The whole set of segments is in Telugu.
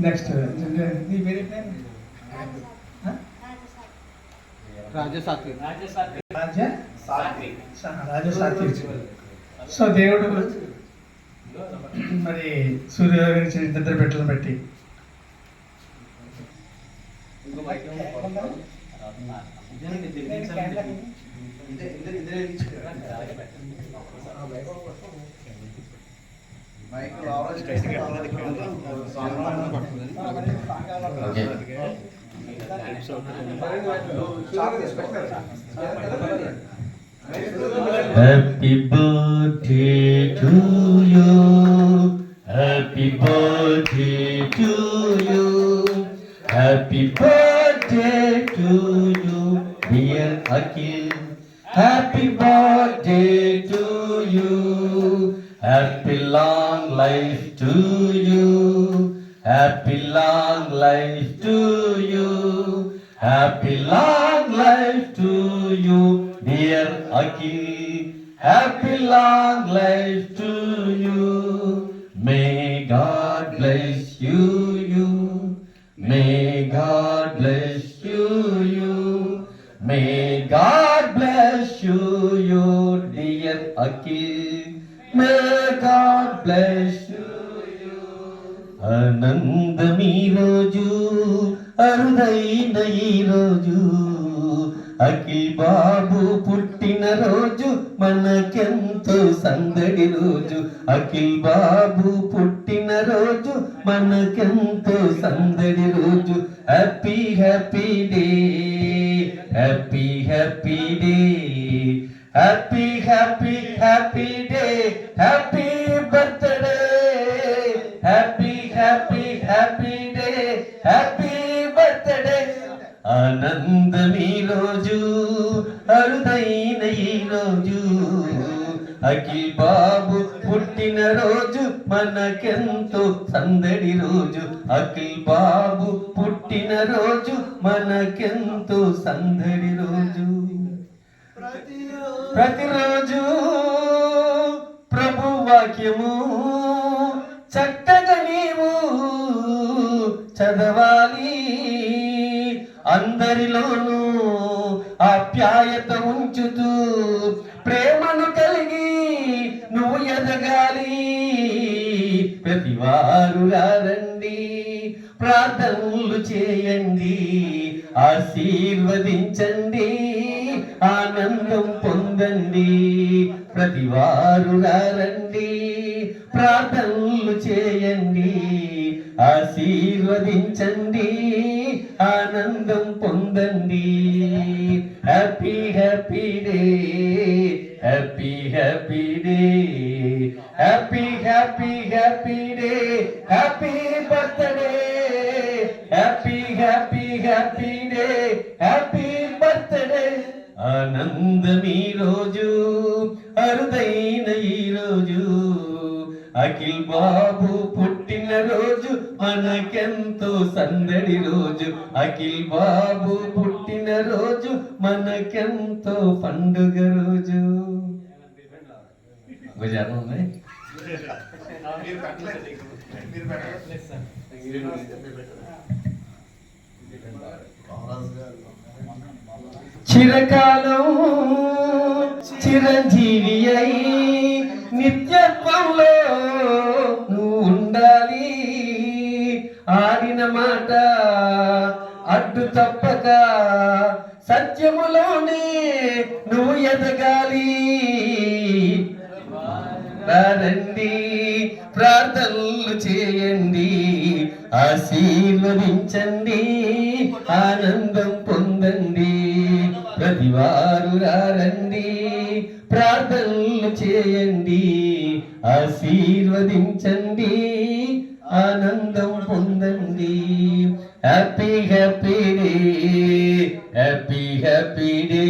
నెక్స్ట్ నీ పేరు రాజసాత్వి. రాజసాత్వి. సో దేవుడు మరి సూర్య గారి ఇద్దరు పెట్టలను బట్టి Happy birthday to you. Happy birthday to you. Happy birthday to you, dear Akhil. Happy birthday to you. Happy long life to you. Happy long life to you. Happy long life to you, dear Akhil. Happy long life to you. May God bless you. May God bless you. May God bless you, dear Akhil. May God bless you. ఆనందమీ రోజు అరుదైన ఈ రోజు అఖిల్ బాబు పుట్టిన రోజు మనకెంతో సందడి రోజు. అఖిల్ బాబు పుట్టిన రోజు మనకెంతో సందడి రోజు. Happy happy day, happy happy day, happy happy happy day, happy birthday, happy happy happy day, happy birthday. ఆనందమీ రోజు అరుదైన ఈ రోజు అఖిల్ బాబు పుట్టిన రోజు మనకెంతో సందడి రోజు. అఖిల్ బాబు పుట్టిన రోజు మనకెంతో సందడి రోజు. ప్రతిరోజు ప్రభు వాక్యము చక్కగా నీవు చదవాలి. అందరిలోనూ ఆప్యాయత ఉంచుతూ ప్రేమను కలిగి నువ్వు ఎదగాలి. ప్రతివారు రండి, ప్రార్థనలు చేయండి, ఆశీర్వదించండి, ఆనందం పొందండి. ప్రతివారు రండి, ప్రార్థనలు చేయండి, ఆశీర్వదించండి, ఆనందం పొందండి. Happy happy day, happy happy day, happy happy happy day, happy birthday, happy happy happy day, happy birthday. ఆనందమీ రోజు అరుదైన ఈ రోజు అఖిల్ బాబు పుట్టిన రోజు మనకెంతో సందడి రోజు. అఖిల్ బాబు పుట్టిన రోజు మనకెంతో పండుగ రోజు. చిరకాలం చిరంజీవి అయి నిత్యత్వంలో నువ్వు ఉండాలి. ఆడిన మాట అడ్డు తప్పక సత్యములోనే నువ్వు ఎదగాలి. రండి, ప్రార్థనలు చేయండి, ఆశీర్వదించండి, ఆనందం పొందండి. ప్రతివారు రండి, ప్రార్థనలు చేయండి, ఆశీర్వదించండి, ఆనందం పొందండి. Happy happy day, happy happy day,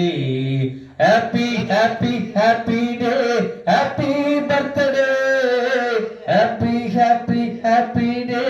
happy happy happy day, happy birthday, happy happy happy day.